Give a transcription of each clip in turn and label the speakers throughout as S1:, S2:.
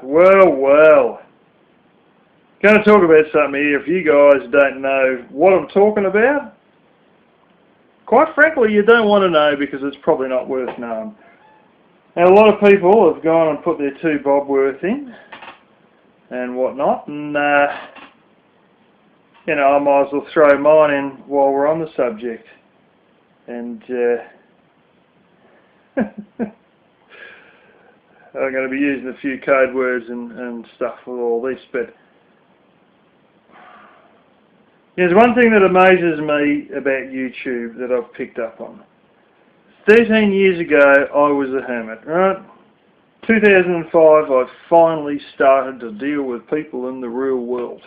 S1: Well. Going to talk about something here. If you guys don't know what I'm talking about, quite frankly, you don't want to know because it's probably not worth knowing. And a lot of people have gone and put their 2 bob worth in and whatnot, and you know, I might as well throw mine in while we're on the subject. And I'm going to be using a few code words and stuff with all this, but there's one thing that amazes me about YouTube that I've picked up on. 13 years ago, I was a hermit, right? 2005, I finally started to deal with people in the real world.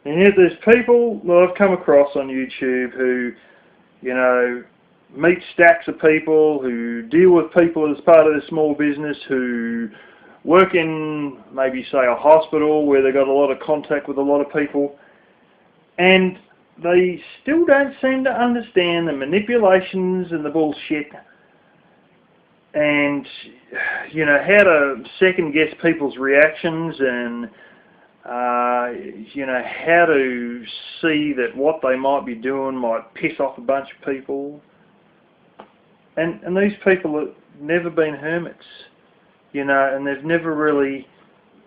S1: And yet there's people that I've come across on YouTube who, you know, meet stacks of people, who deal with people as part of their small business, who work in maybe, say, a hospital where they've got a lot of contact with a lot of people, and they still don't seem to understand the manipulations and the bullshit and, you know, how to second guess people's reactions and, you know, how to see that what they might be doing might piss off a bunch of people. And these people have never been hermits, you know, and they've never really,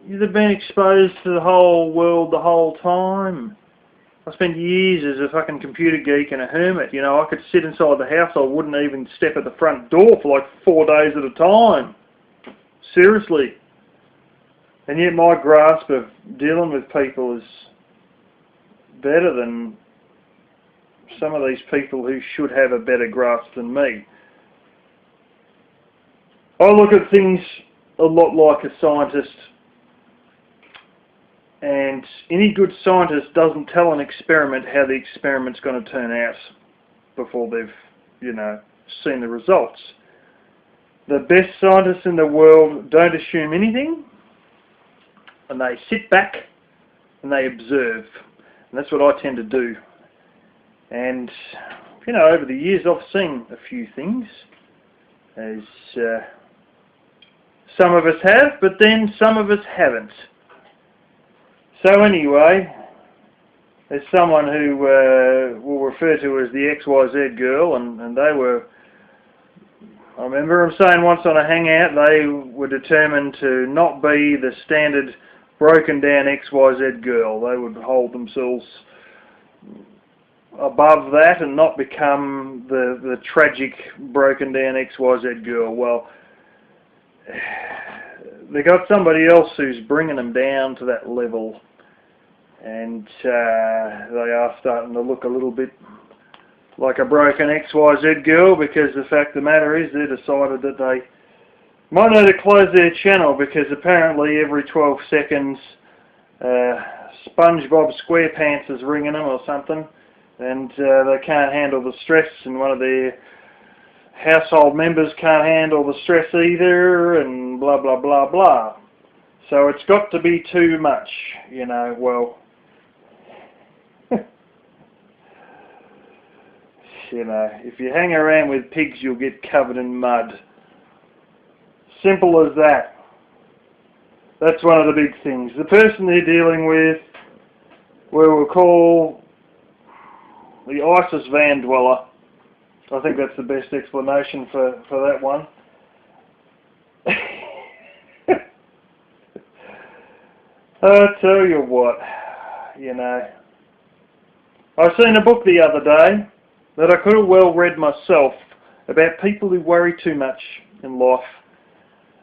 S1: they've been exposed to the whole world the whole time. I spent years as a fucking computer geek and a hermit, you know. I could sit inside the house, I wouldn't even step at the front door for like 4 days at a time. Seriously. And yet my grasp of dealing with people is better than some of these people who should have a better grasp than me. I look at things a lot like a scientist, and any good scientist doesn't tell an experiment how the experiment's going to turn out before they've, you know, seen the results. The best scientists in the world don't assume anything, and they sit back and they observe, and that's what I tend to do. And, you know, over the years I've seen a few things, as some of us have, but then some of us haven't. So anyway, there's someone who we'll refer to as the XYZ girl, and they were, I remember them saying once on a hangout, they were determined to not be the standard broken down XYZ girl. They would hold themselves above that and not become the tragic broken down XYZ girl. Well, they got somebody else who's bringing them down to that level, and they are starting to look a little bit like a broken XYZ girl, because the fact of the matter is they decided that they might need to close their channel, because apparently every 12 seconds SpongeBob SquarePants is ringing them or something, and they can't handle the stress, and one of their household members can't handle the stress either, and blah blah blah blah. So it's got to be too much, you know. Well, you know, if you hang around with pigs you'll get covered in mud. Simple as that. That's one of the big things. The person they're dealing with, we will call the ISIS van dweller. I think that's the best explanation for that one. I tell you what, you know, I seen a book the other day that I could have well read myself about people who worry too much in life,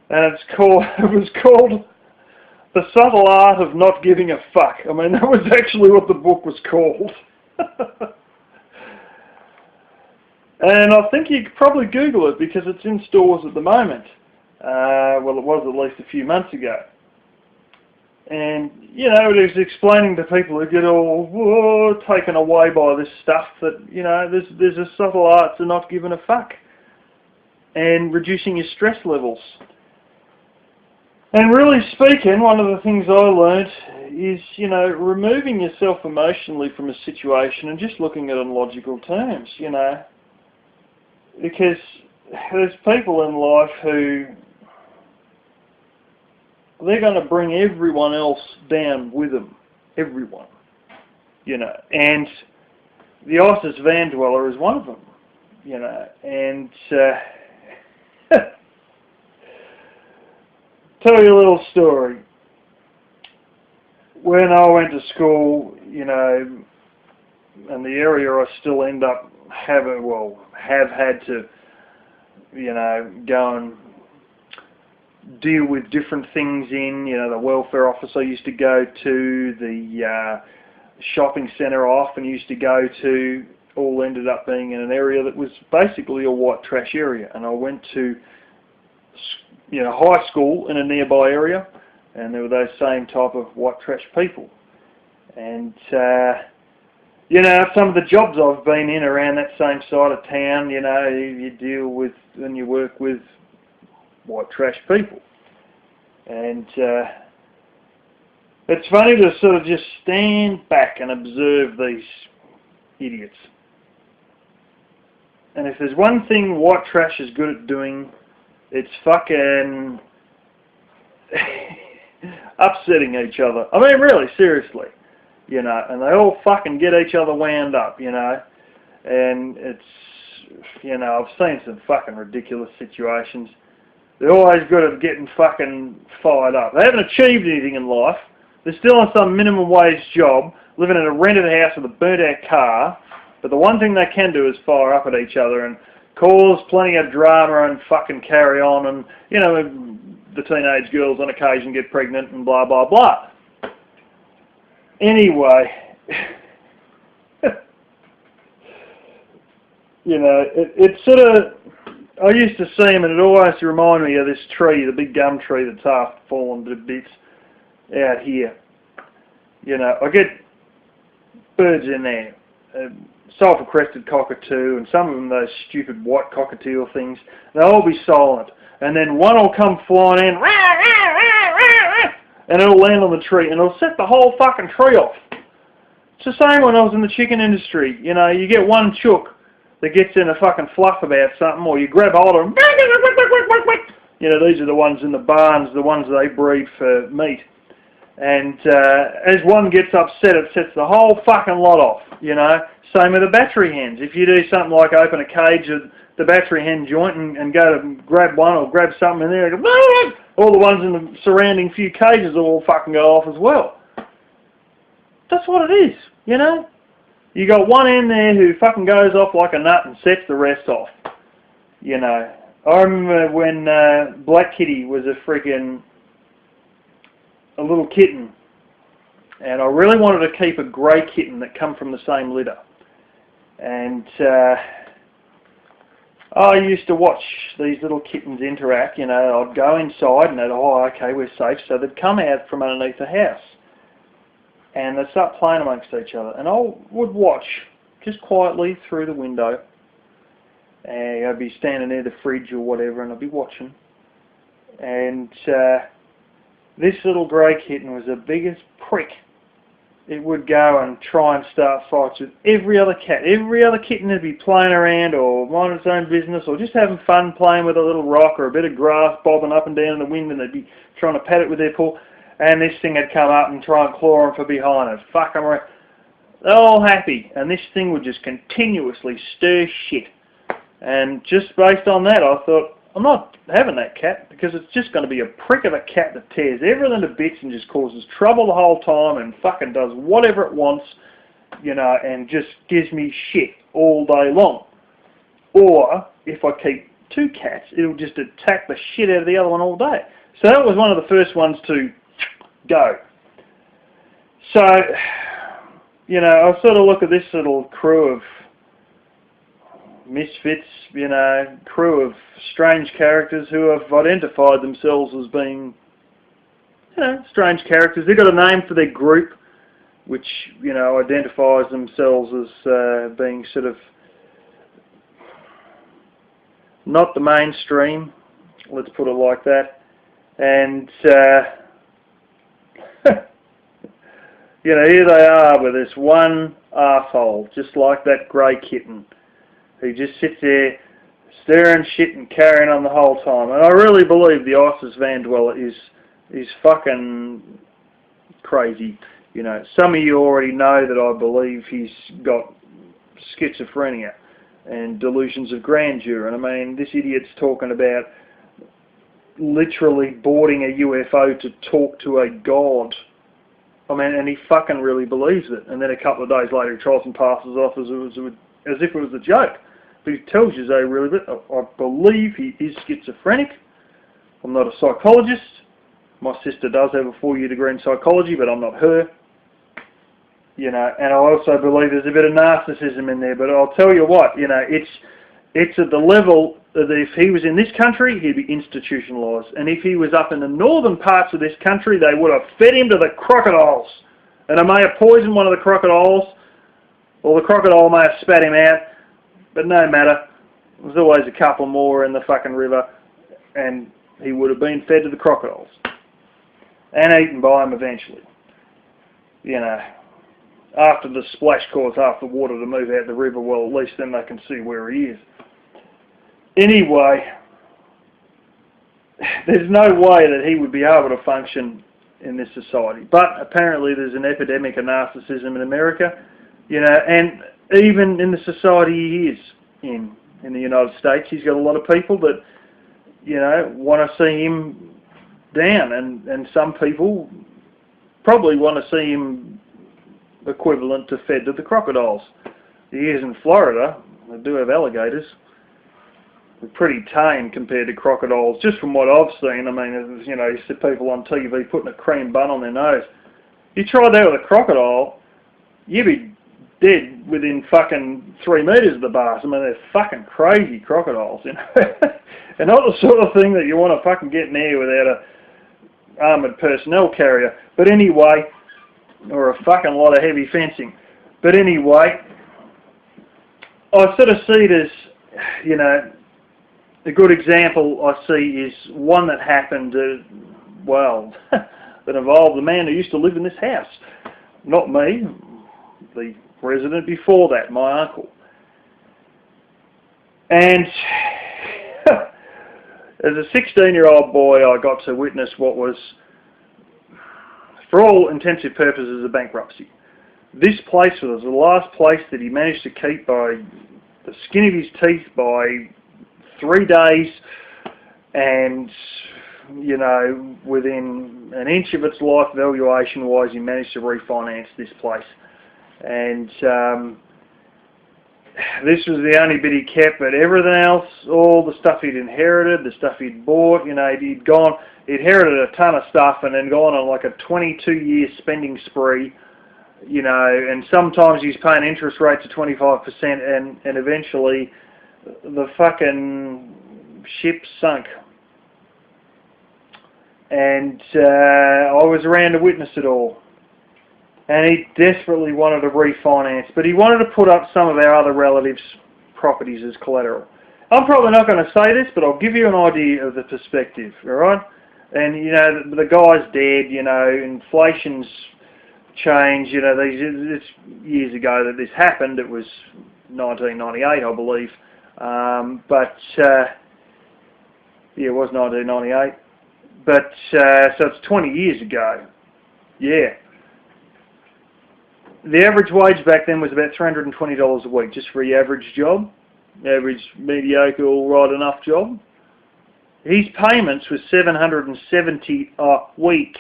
S1: and it was called The Subtle Art of Not Giving a Fuck. I mean, that was actually what the book was called. And I think you could probably Google it, because it's in stores at the moment. Well, it was at least a few months ago. And, you know, it is explaining to people who get all taken away by this stuff that, you know, there's a subtle art to not giving a fuck and reducing your stress levels. And really speaking, one of the things I learned is, you know, removing yourself emotionally from a situation and just looking at it in logical terms, you know. because there's people in life who they're going to bring everyone else down with them, everyone, you know, and the Isis van dweller is one of them, you know, and tell you a little story. When I went to school, you know, in the area I still end up have had to, you know, go and deal with different things in, you know, the welfare office I used to go to, the shopping centre I often used to go to, all ended up being in an area that was basically a white trash area. And I went to, you know, high school in a nearby area, and there were those same type of white trash people. And, you know, some of the jobs I've been in around that same side of town, you know, you deal with, and you work with white trash people. And it's funny to sort of just stand back and observe these idiots. And if there's one thing white trash is good at doing, it's fucking upsetting each other. I mean, really, seriously, you know, and they all fucking get each other wound up, you know, and it's, you know, I've seen some fucking ridiculous situations. They're always good at getting fucking fired up. They haven't achieved anything in life. They're still on some minimum wage job, living in a rented house with a burnt out car, but the one thing they can do is fire up at each other and cause plenty of drama and fucking carry on, and, you know, the teenage girls on occasion get pregnant and blah, blah, blah. Anyway, you know, it sort of, I used to see them and it always reminded me of this tree, the big gum tree that's half fallen to bits out here. You know, I get birds in there, sulphur-crested cockatoo, and some of them those stupid white cockatiel things. They'll all be silent, and then one will come flying in, and it'll land on the tree, and it'll set the whole fucking tree off. It's the same when I was in the chicken industry. You know, you get one chook that gets in a fucking fluff about something, or you grab hold of them. You know, these are the ones in the barns, the ones they breed for meat. And as one gets upset, it sets the whole fucking lot off, you know. Same with the battery hens. If you do something like open a cage of the battery hen joint and go to grab one or grab something in there, and go, all the ones in the surrounding few cages will all fucking go off as well. That's what it is, you know. You got one in there who fucking goes off like a nut and sets the rest off, you know. I remember when Black Kitty was a little kitten, and I really wanted to keep a grey kitten that come from the same litter. And I used to watch these little kittens interact. You know, I'd go inside and they'd, oh, okay, we're safe. So they'd come out from underneath the house, and they'd start playing amongst each other. And I would watch just quietly through the window. And I'd be standing near the fridge or whatever, and I'd be watching. And this little grey kitten was the biggest prick. It would go and try and start fights with every other cat. Every other kitten would be playing around or minding its own business or just having fun playing with a little rock or a bit of grass bobbing up and down in the wind, and they'd be trying to pat it with their paw. And this thing would come up and try and claw them from behind it. Fuck them around. They're all happy. And this thing would just continuously stir shit. And just based on that, I thought, I'm not having that cat, because it's just going to be a prick of a cat that tears everything to bits and just causes trouble the whole time and fucking does whatever it wants, you know, and just gives me shit all day long. Or, if I keep two cats, it'll just attack the shit out of the other one all day. So that was one of the first ones to go. So, you know, I sort of look at this little crew of misfits, you know, crew of strange characters who have identified themselves as being, you know, strange characters. They've got a name for their group, which, you know, identifies themselves as being sort of not the mainstream, let's put it like that. And, you know, here they are with this one arsehole, just like that grey kitten, who just sits there stirring shit and carrying on the whole time. And I really believe the ISIS van dweller is fucking crazy. You know, some of you already know that I believe he's got schizophrenia and delusions of grandeur. And I mean, this idiot's talking about literally boarding a UFO to talk to a god. I mean, and he fucking really believes it. And then a couple of days later, he tries and passes off as if it was a joke. But he tells you, I believe he is schizophrenic. I'm not a psychologist. My sister does have a 4-year degree in psychology, but I'm not her. You know, and I also believe there's a bit of narcissism in there. But I'll tell you what, you know, it's at the level that if he was in this country, he'd be institutionalised. And if he was up in the northern parts of this country, they would have fed him to the crocodiles. And they may have poisoned one of the crocodiles, or the crocodile may have spat him out, but no matter. There's always a couple more in the fucking river, and he would have been fed to the crocodiles. And eaten by them eventually. You know, after the splash caused half the water to move out the river, well, at least then they can see where he is. Anyway, there's no way that he would be able to function in this society. But apparently there's an epidemic of narcissism in America, you know, and even in the society he is in the United States, he's got a lot of people that, you know, want to see him down, and some people probably want to see him equivalent to fed to the crocodiles. He is in Florida. They do have alligators. They're pretty tame compared to crocodiles, just from what I've seen. I mean, you know, you see people on TV putting a cream bun on their nose. You try that with a crocodile, you'd be dead within fucking 3 meters of the bars. I mean, they're fucking crazy crocodiles, you know. And not the sort of thing that you want to fucking get near without a armoured personnel carrier. But anyway, or a fucking lot of heavy fencing. But anyway, I sort of see it as, you know, a good example I see is one that happened, well, that involved the man who used to live in this house. Not me, the resident before that, my uncle. And as a 16-year-old boy, I got to witness what was, for all intensive purposes, a bankruptcy. This place was the last place that he managed to keep by the skin of his teeth by 3 days, and, you know, within an inch of its life valuation-wise, he managed to refinance this place. And this was the only bit he kept, but everything else, all the stuff he'd inherited, the stuff he'd bought, you know, he'd inherited a ton of stuff and then gone on like a 22-year spending spree, you know, and sometimes he's paying interest rates of 25%, and eventually the fucking ship sunk. And I was around to witness it all. And he desperately wanted to refinance, but he wanted to put up some of our other relatives' properties as collateral. I'm probably not going to say this, but I'll give you an idea of the perspective, alright? And, you know, the guy's dead, you know, inflation's changed, you know, it's years ago that this happened. It was 1998, I believe. Yeah, it was 1998. But, so it's 20 years ago. Yeah. The average wage back then was about $320 a week, just for your average job, average mediocre, all right enough job. His payments were $770 a week.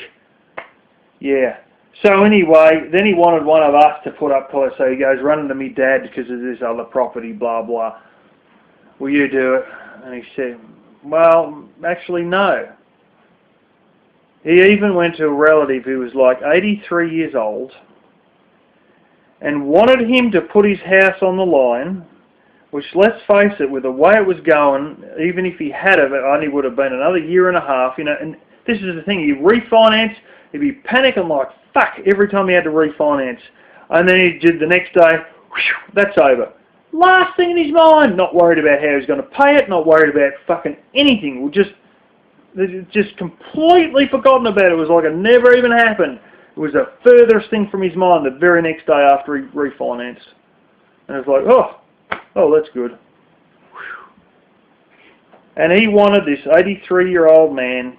S1: Yeah. So anyway, then he wanted one of us to put up collateral. So he goes running to me dad because of this other property, blah blah. Will you do it? And he said, well, actually no. He even went to a relative who was like 83 years old and wanted him to put his house on the line, which, let's face it, with the way it was going, even if he had it only would have been another year and a half, you know. And this is the thing, he'd refinance, he'd be panicking like fuck every time he had to refinance, and then he did the next day, whew, that's over. Last thing in his mind, not worried about how he's going to pay it, not worried about fucking anything. We'll just completely forgotten about it. It was like it never even happened. It was the furthest thing from his mind the very next day after he refinanced. And it was like, oh, that's good. Whew. And he wanted this 83-year-old man,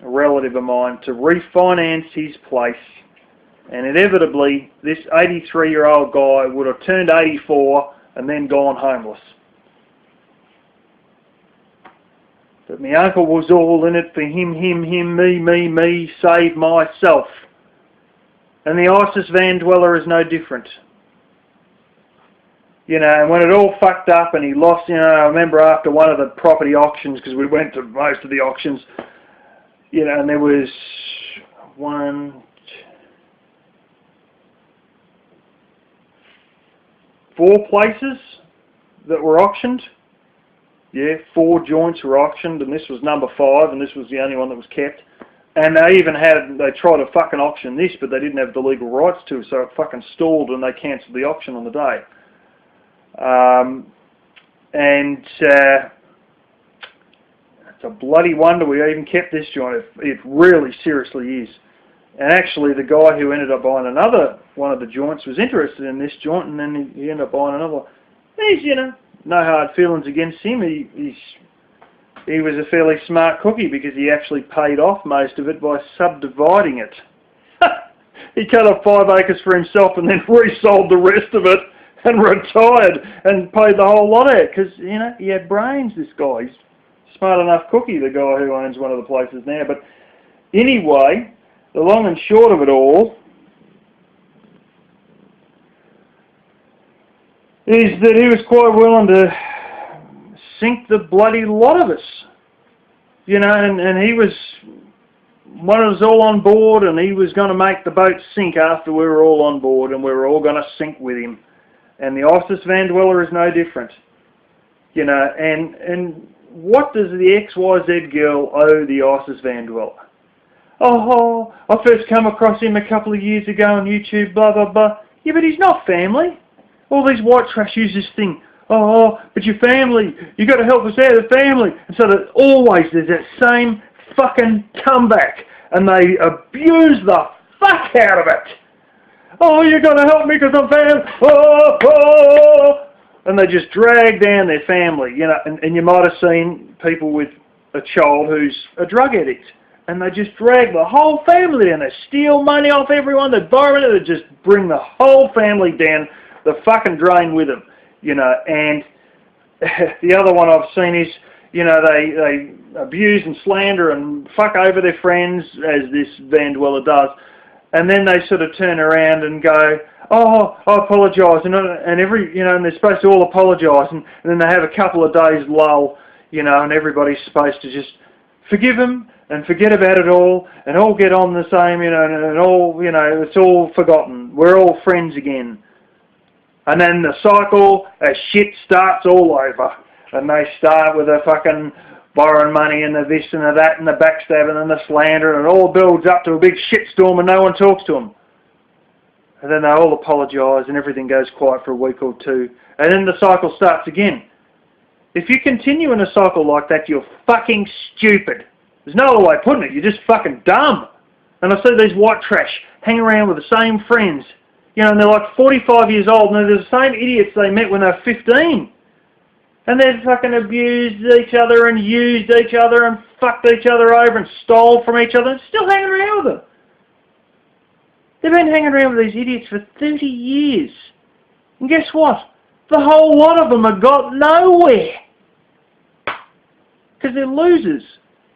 S1: a relative of mine, to refinance his place. And inevitably, this 83-year-old guy would have turned 84 and then gone homeless. But my uncle was all in it for him, me, save myself. And the ISIS van dweller is no different. You know, and when it all fucked up and he lost, you know, I remember after one of the property auctions, because we went to most of the auctions, you know, and there was 4 places that were auctioned. Yeah, 4 joints were auctioned, and this was number 5, and this was the only one that was kept. And they tried to fucking auction this, but they didn't have the legal rights to, so it fucking stalled and they cancelled the auction on the day. It's a bloody wonder we even kept this joint. It really seriously is. And actually the guy who ended up buying another one of the joints was interested in this joint, and then he ended up buying another one. He's, you know, no hard feelings against him. He was a fairly smart cookie because he actually paid off most of it by subdividing it. He cut off 5 acres for himself and then resold the rest of it and retired and paid the whole lot out because, you know, he had brains, this guy. He's a smart enough cookie, the guy who owns one of the places now. But anyway, the long and short of it all is that he was quite willing to sink the bloody lot of us. You know, and he was one of us all on board, and he was going to make the boat sink after we were all on board, and we were all going to sink with him. And the ISIS van dweller is no different. You know, and what does the XYZ girl owe the ISIS van dweller? Oh, I first come across him a couple of years ago on YouTube, blah, blah, blah. Yeah, but he's not family. All these white trash use this thing. Oh, but your family, you got to help us out, the family. And so that always there's that same fucking comeback, and they abuse the fuck out of it. Oh, you got to help me because I'm family. Oh. And they just drag down their family, you know. And you might have seen people with a child who's a drug addict, and they just drag the whole family down. They steal money off everyone. They borrow it. They just bring the whole family down the fucking drain with them. You know, and the other one I've seen is, you know, they abuse and slander and fuck over their friends, as this van dweller does, and then they sort of turn around and go, oh, I apologise, and every, you know, and they're supposed to all apologise, and then they have a couple of days lull, you know, and everybody's supposed to just forgive them and forget about it all, and all get on the same, you know, and all, you know, it's all forgotten. We're all friends again. And then the cycle of shit starts all over. And they start with the fucking borrowing money and the this and the that and the backstabbing and the slander, and it all builds up to a big shitstorm and no one talks to them. And then they all apologise and everything goes quiet for a week or two. And then the cycle starts again. If you continue in a cycle like that, you're fucking stupid. There's no other way of putting it. You're just fucking dumb. And I see these white trash hang around with the same friends. You know, and they're like 45 years old, and they're the same idiots they met when they were 15. And they've fucking abused each other and used each other and fucked each other over and stole from each other and still hanging around with them. They've been hanging around with these idiots for 30 years. And guess what? The whole lot of them have got nowhere. Because they're losers.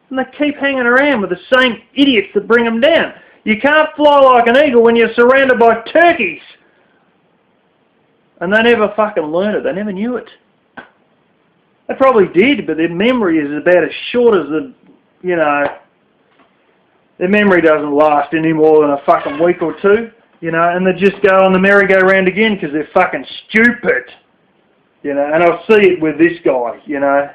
S1: And they keep hanging around with the same idiots that bring them down. You can't fly like an eagle when you're surrounded by turkeys. And they never fucking learned it. They never knew it. They probably did, but their memory is about as short as the, you know, their memory doesn't last any more than a fucking week or two, you know, and they just go on the merry-go-round again because they're fucking stupid, you know, and I'll see it with this guy, you know.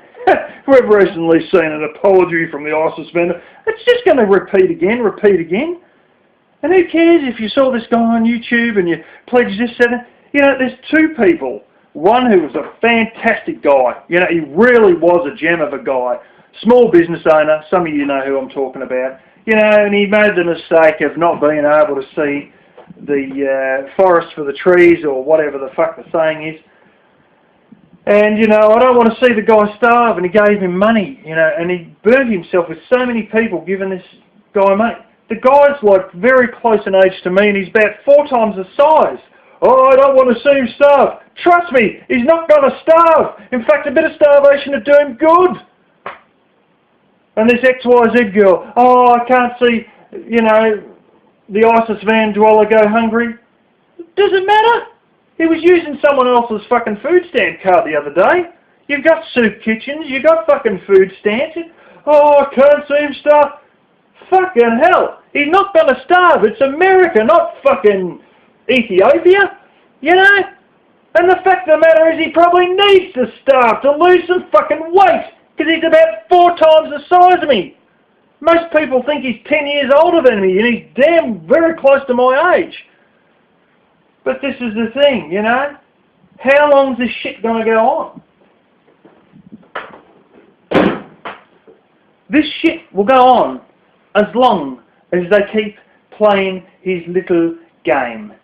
S1: We've recently seen an apology from the ISIS vendor. It's just going to repeat again. And who cares if you saw this guy on YouTube and you pledged this and that? You know, there's 2 people. One who was a fantastic guy. You know, he really was a gem of a guy. Small business owner. Some of you know who I'm talking about. You know, and he made the mistake of not being able to see the forest for the trees, or whatever the fuck the saying is. And, you know, I don't want to see the guy starve, and he gave him money, you know, and he burnt himself with so many people giving this guy money. The guy's like very close in age to me, and he's about 4 times the size. Oh, I don't want to see him starve. Trust me, he's not going to starve. In fact, a bit of starvation would do him good. And this XYZ girl, oh, I can't see, you know, the ISIS van dweller go hungry. Doesn't matter. He was using someone else's fucking food stamp card the other day. You've got soup kitchens, you've got fucking food stamps. Oh, I can't see him starve. Fucking hell. He's not going to starve. It's America, not fucking Ethiopia. You know? And the fact of the matter is he probably needs to starve to lose some fucking weight. Because he's about 4 times the size of me. Most people think he's 10 years older than me, and he's damn very close to my age. But this is the thing, you know? How long's this shit going to go on? This shit will go on as long as they keep playing his little game.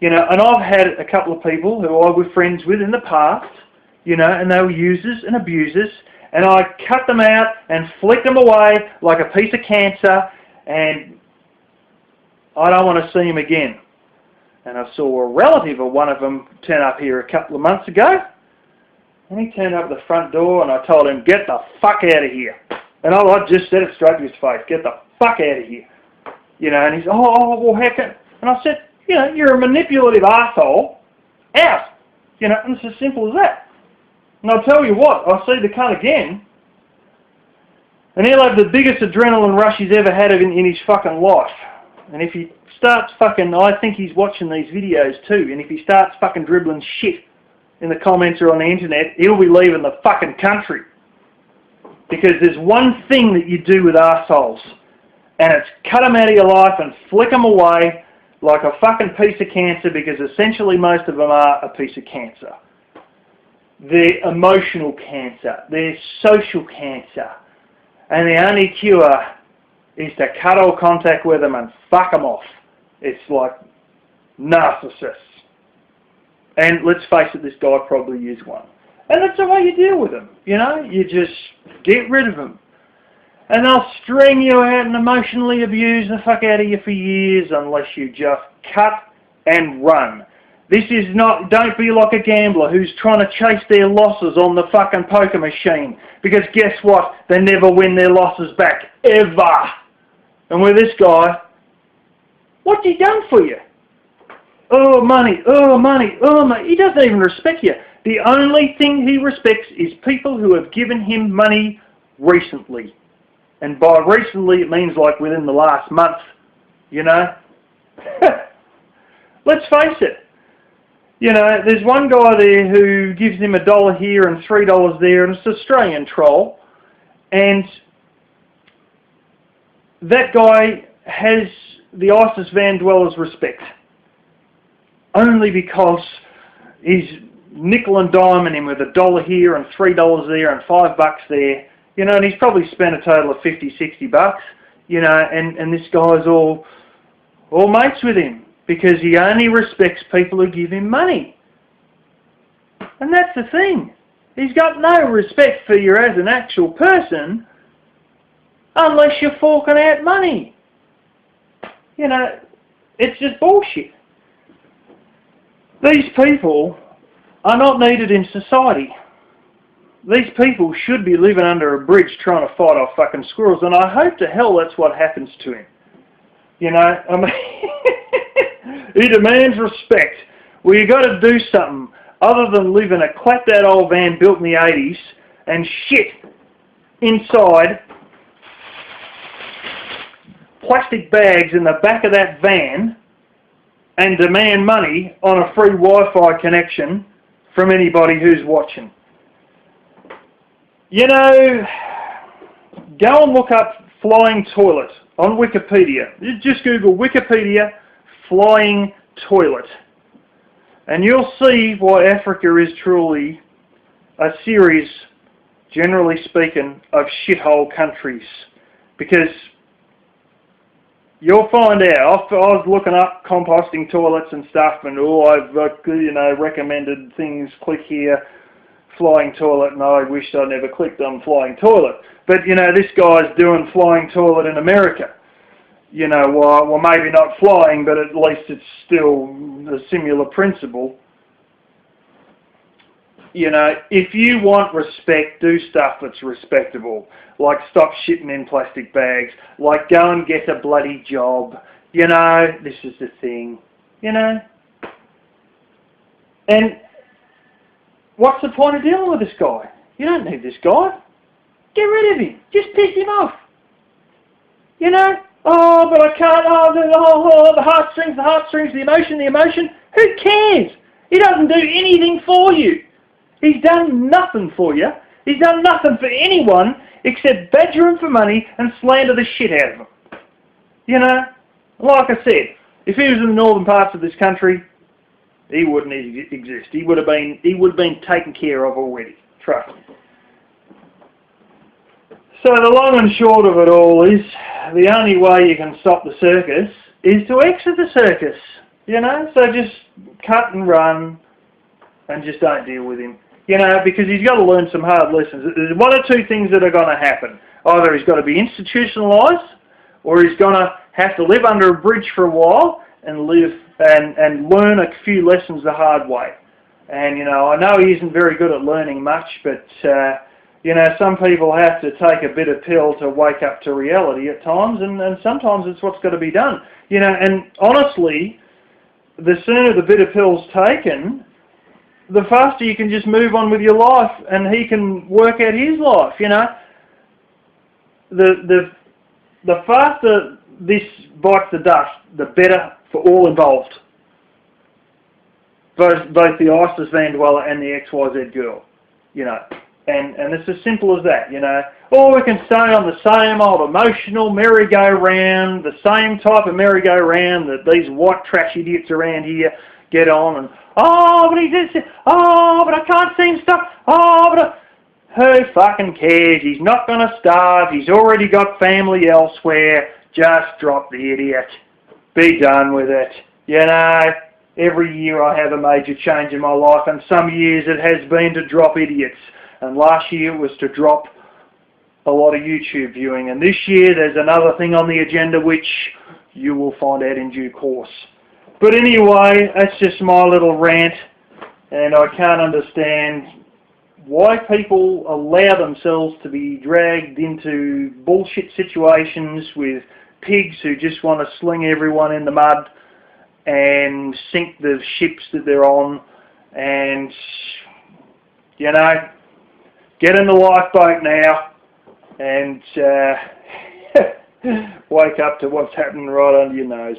S1: You know, and I've had a couple of people who I was friends with in the past, you know, and they were users and abusers, and I cut them out and flicked them away like a piece of cancer, and I don't want to see them again. And I saw a relative of one of them turn up here a couple of months ago, and he turned up at the front door, and I told him, get the fuck out of here. And I just said it straight to his face, get the fuck out of here. You know, and he's, oh, well, how can... And I said, you know, you're a manipulative arsehole. Out. You know, and it's as simple as that. And I'll tell you what, I'll see the cunt again, and he'll have the biggest adrenaline rush he's ever had in his fucking life. And if he starts fucking, I think he's watching these videos too, and if he starts fucking dribbling shit in the comments or on the internet, he'll be leaving the fucking country. Because there's one thing that you do with arseholes, and it's cut them out of your life and flick them away like a fucking piece of cancer, because essentially most of them are a piece of cancer. They're emotional cancer, they're social cancer, and the only cure is to cut all contact with them and fuck them off. It's like narcissists. And let's face it, this guy probably is one. And that's the way you deal with them, you know? You just get rid of them. And they'll string you out and emotionally abuse the fuck out of you for years unless you just cut and run. This is not, don't be like a gambler who's trying to chase their losses on the fucking poker machine. Because guess what? They never win their losses back. Ever. And with this guy, what's he done for you? Oh, money, oh, money, oh, money. He doesn't even respect you. The only thing he respects is people who have given him money recently. And by recently, it means like within the last month, you know. Let's face it. You know, there's one guy there who gives him $1 here and $3 there, and it's an Australian troll. And that guy has the ISIS van dweller's respect. Only because he's nickel and diming him with $1 here and $3 there and $5 there. You know, and he's probably spent a total of $50, $60, you know, and this guy's all mates with him because he only respects people who give him money. And that's the thing. He's got no respect for you as an actual person unless you're forking out money. You know, it's just bullshit. These people are not needed in society. These people should be living under a bridge trying to fight off fucking squirrels, and I hope to hell that's what happens to him. You know, I mean, he demands respect. Well, you got to do something other than live in a clapped out old van built in the 80s and shit inside plastic bags in the back of that van and demand money on a free Wi-Fi connection from anybody who's watching. You know, go and look up flying toilet on Wikipedia. Just Google Wikipedia flying toilet. And you'll see why Africa is truly a series, generally speaking, of shithole countries. Because you'll find out, I was looking up composting toilets and stuff, and I've you know, recommended things, click here. flying toilet, and I wished I never clicked on flying toilet. But, you know, this guy's doing flying toilet in America. You know, well, maybe not flying, but at least it's still a similar principle. You know, if you want respect, do stuff that's respectable. Like stop shitting in plastic bags. Like go and get a bloody job. You know, this is the thing. You know. And what's the point of dealing with this guy? You don't need this guy. Get rid of him. Just piss him off. You know? Oh, but I can't. The heartstrings, the emotion. Who cares? He doesn't do anything for you. He's done nothing for you. He's done nothing for anyone except badger him for money and slander the shit out of him. You know? Like I said, if he was in the northern parts of this country, he wouldn't exist. He would have been taken care of already. Trust me. So the long and short of it all is, the only way you can stop the circus is to exit the circus. You know? So just cut and run and just don't deal with him. You know, because he's got to learn some hard lessons. There's one or two things that are going to happen. Either he's got to be institutionalised, or he's going to have to live under a bridge for a while and live and learn a few lessons the hard way. And, you know, I know he isn't very good at learning much, but, you know, some people have to take a bitter pill to wake up to reality at times, and sometimes it's what's got to be done. You know, and honestly, the sooner the bitter pill's taken, the faster you can just move on with your life, and he can work out his life, you know. The faster this bites the dust, the better for all involved. Both the ISIS van dweller and the XYZ girl, you know. And it's as simple as that, you know. Or we can stay on the same old emotional merry-go-round, the same type of merry-go-round that these white trash idiots around here get on, and oh, but he did this, oh, but I can't see him stop, oh, but who fucking cares? He's not going to starve, he's already got family elsewhere. Just drop the idiot. Be done with it. You know, every year I have a major change in my life, and some years it has been to drop idiots. And last year it was to drop a lot of YouTube viewing. And this year there's another thing on the agenda which you will find out in due course. But anyway, that's just my little rant, and I can't understand why people allow themselves to be dragged into bullshit situations with pigs who just want to sling everyone in the mud and sink the ships that they're on, and, you know, get in the lifeboat now and wake up to what's happening right under your nose.